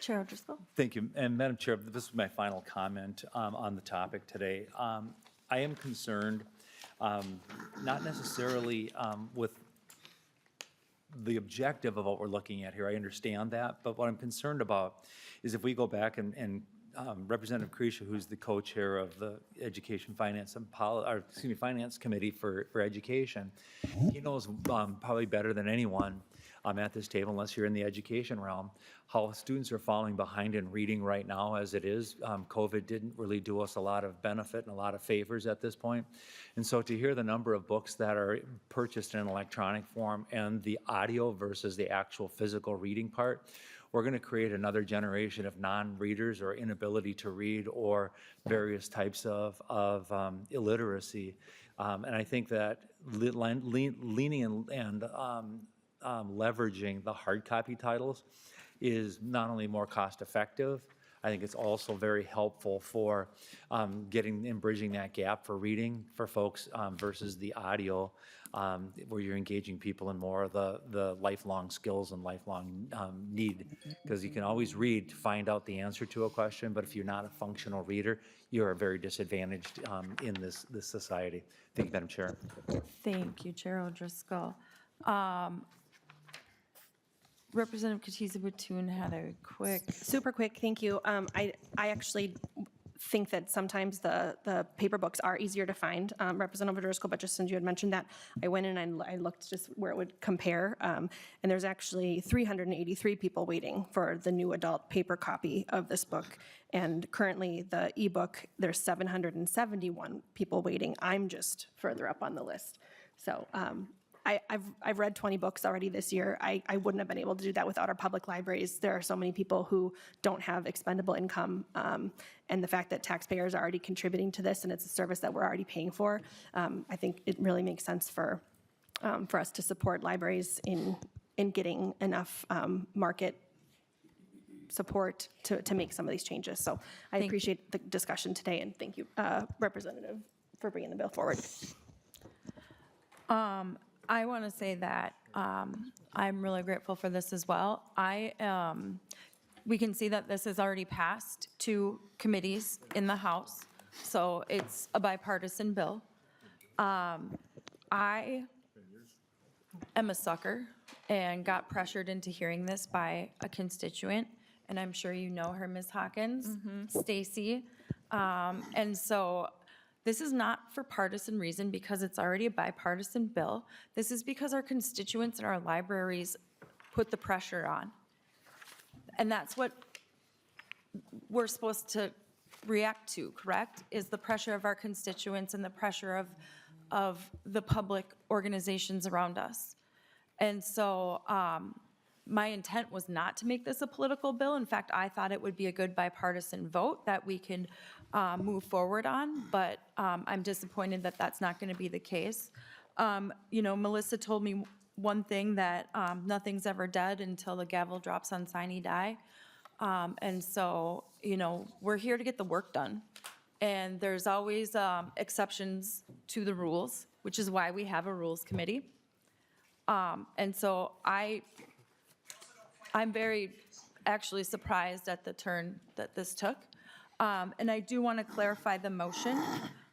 Chair O'Driscoll. Thank you. And Madam Chair, this is my final comment on the topic today. I am concerned, not necessarily with the objective of what we're looking at here. I understand that, but what I'm concerned about is if we go back and Representative Creasha, who's the co-chair of the Education, Finance, and Finance Committee for Education, he knows probably better than anyone at this table, unless you're in the education realm, how students are falling behind in reading right now as it is. COVID didn't really do us a lot of benefit and a lot of favors at this point. And so to hear the number of books that are purchased in electronic form and the audio versus the actual physical reading part, we're going to create another generation of non-readers or inability to read or various types of illiteracy. And I think that leaning and leveraging the hard copy titles is not only more cost effective, I think it's also very helpful for getting and bridging that gap for reading for folks versus the audio, where you're engaging people in more of the lifelong skills and lifelong need. Because you can always read to find out the answer to a question, but if you're not a functional reader, you are very disadvantaged in this society. Thank you, Madam Chair. Thank you, Chair O'Driscoll. Representative Katiza-Watun had a quick. Super quick, thank you. I actually think that sometimes the paper books are easier to find, Representative O'Driscoll, but just since you had mentioned that, I went in and I looked just where it would compare, and there's actually 383 people waiting for the new adult paper copy of this book. And currently, the ebook, there's 771 people waiting. I'm just further up on the list. So I've read 20 books already this year. I wouldn't have been able to do that without our public libraries. There are so many people who don't have expendable income, and the fact that taxpayers are already contributing to this and it's a service that we're already paying for, I think it really makes sense for us to support libraries in getting enough market support to make some of these changes. So I appreciate the discussion today, and thank you, Representative, for bringing the bill forward. I want to say that I'm really grateful for this as well. We can see that this has already passed 2 committees in the House, so it's a bipartisan bill. I am a sucker and got pressured into hearing this by a constituent, and I'm sure you know her, Ms. Hawkins, Stacy. And so this is not for partisan reason because it's already a bipartisan bill. This is because our constituents and our libraries put the pressure on. And that's what we're supposed to react to, correct? Is the pressure of our constituents and the pressure of the public organizations around us. And so my intent was not to make this a political bill. In fact, I thought it would be a good bipartisan vote that we could move forward on, but I'm disappointed that that's not going to be the case. You know, Melissa told me one thing, that nothing's ever dead until the gavel drops on sine die. And so, you know, we're here to get the work done. And there's always exceptions to the rules, which is why we have a rules committee. And so I'm very actually surprised at the turn that this took. And I do want to clarify the motion.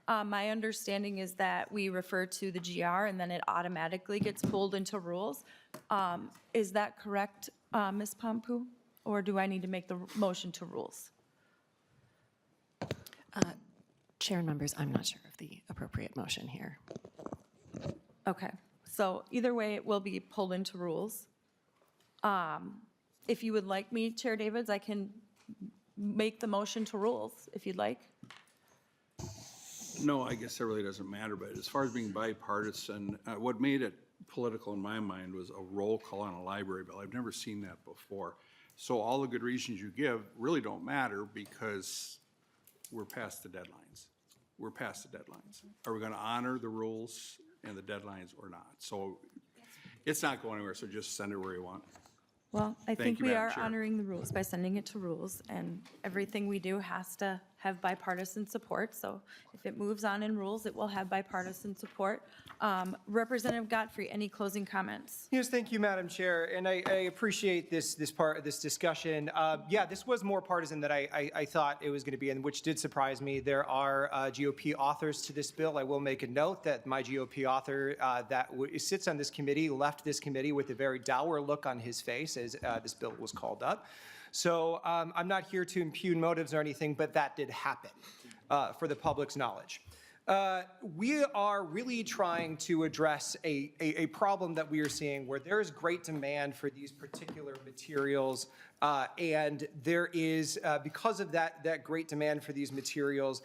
My understanding is that we refer to the GR and then it automatically gets pulled into rules. Is that correct, Ms. Pompu? Or do I need to make the motion to rules? Chair and members, I'm not sure of the appropriate motion here. Okay, so either way, it will be pulled into rules. If you would like me, Chair Davids, I can make the motion to rules, if you'd like. No, I guess that really doesn't matter, but as far as being bipartisan, what made it political in my mind was a roll call on a library bill. I've never seen that before. So all the good reasons you give really don't matter because we're past the deadlines. We're past the deadlines. Are we going to honor the rules and the deadlines or not? So it's not going anywhere, so just send it where you want. Well, I think you, we Madam are Chair. honoring the rules by sending it to rules, and everything we do has to have bipartisan support. So if it moves on in rules, it will have bipartisan support. Representative Godfrey, any closing comments? Yes, thank you, Madam Chair, and I appreciate this discussion. Yeah, this was more partisan than I thought it was going to be, and which did surprise me. There are GOP authors to this bill. I will make a note that my GOP author that sits on this committee left this committee with a very dour look on his face as this bill was called up. So I'm not here to impugn motives or anything, but that did happen for the public's knowledge. We are really trying to address a problem that we are seeing where there is great demand for these particular materials, and there is, because of that great demand for these materials,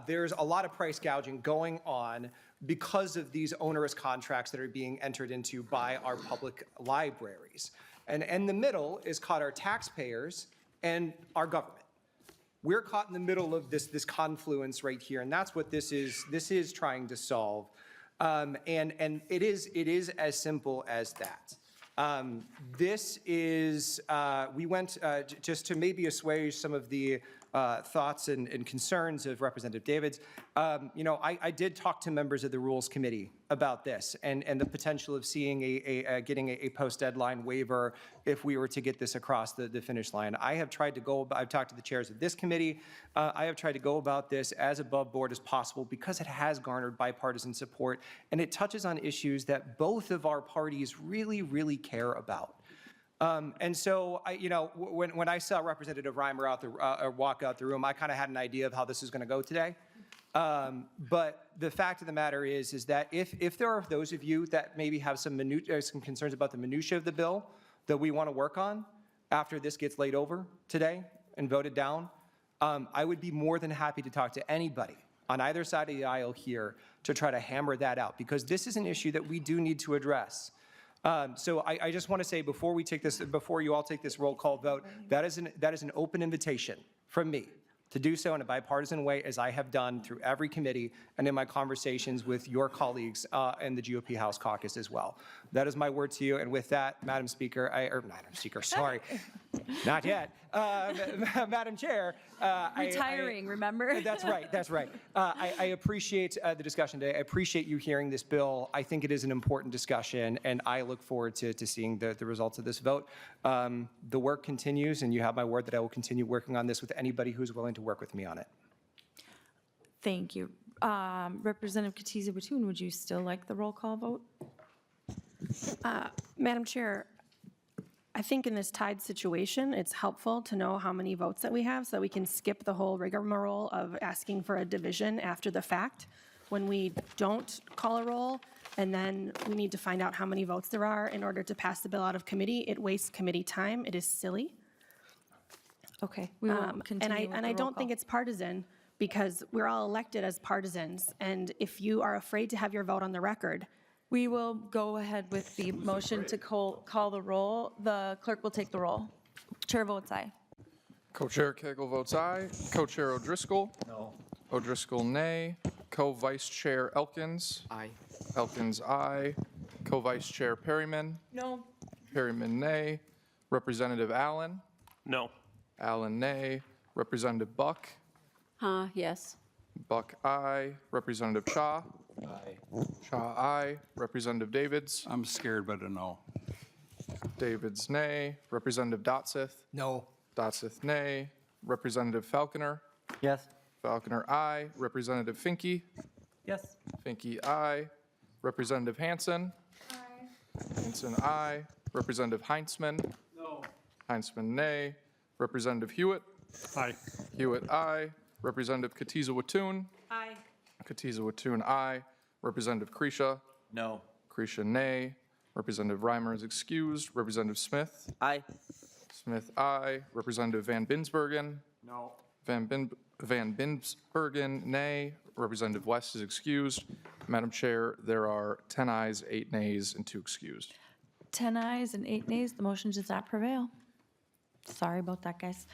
there's a lot of price gouging going on because of these onerous contracts that are being entered into by our public libraries. And in the middle is caught our taxpayers and our government. We're caught in the middle of this confluence right here, and that's what this is trying to solve. And it is as simple as that. This is, we went, just to maybe assuage some of the thoughts and concerns of Representative Davids. You know, I did talk to members of the Rules Committee about this and the potential of seeing getting a post-deadline waiver if we were to get this across the finish line. I've talked to the chairs of this committee. I have tried to go about this as above board as possible because it has garnered bipartisan support and it touches on issues that both of our parties really, really care about. And so, you know, when I saw Representative Reimer walk out the room, I kind of had an idea of how this is going to go today. But the fact of the matter is that if there are those of you that maybe have some concerns about the minutia of the bill that we want to work on after this gets laid over today and voted down, I would be more than happy to talk to anybody on either side of the aisle here to try to hammer that out, because this is an issue that we do need to address. So I just want to say before you all take this roll call vote, that is an open invitation from me to do so in a bipartisan way, as I have done through every committee and in my conversations with your colleagues in the GOP House caucus as well. That is my word to you. And with that, Madam Speaker, sorry, not yet. Madam Chair. Retiring, remember? That's right, that's right. I appreciate the discussion today. I appreciate you hearing this bill. I think it is an important discussion, and I look forward to seeing the results of this vote. The work continues, and you have my word that I will continue working on this with anybody who's willing to work with me on it. Thank you. Representative Katiza-Batun, would you still like the roll call vote? Madam Chair, I think in this tied situation, it's helpful to know how many votes that we have so that we can skip the whole rigmarole of asking for a division after the fact when we don't call a roll, and then we need to find out how many votes there are in order to pass the bill out of committee. It wastes committee time. It is silly. Okay, we will And continue with I the roll don't think call. it's partisan, because we're all elected as partisans. And if you are afraid to have your vote on the record, We will go ahead with the motion to call the roll. The clerk will take the roll. Chair votes aye. Co-Chair Cagle votes aye. Co-Chair O'Driscoll? No. O'Driscoll, nay. Co-Vice Chair Elkins? Aye. Elkins, aye. Co-Vice Chair Perryman? No. Perryman, nay. Representative Allen? No. Allen, nay. Representative Buck? Yes. Buck, aye. Representative Cha? Aye. Cha, aye. Representative Davids? I'm scared, but a no. Davids, nay. Representative Dotseth? No. Dotseth, nay. Representative Falconer? Yes. Falconer, aye. Representative Finke? Yes. Finke, aye. Representative Hanson? Aye. Hanson, aye. Representative Heinzman? No. Heinzman, nay. Representative Hewitt? Aye. Hewitt, aye. Representative Katiza Watoon? aye. Katiza Watoon, aye. Representative Kresha? No. Kresha, nay. Representative Reimer is excused. Representative Smith? Aye. Smith, aye. Representative Van Binsbergen? No. Van Binsbergen, nay. Representative West is excused. Madam Chair, there are 10 ayes, 8 nays, and 2 excused. 10 ayes and 8 nays, the motion does not prevail. Sorry about that, guys.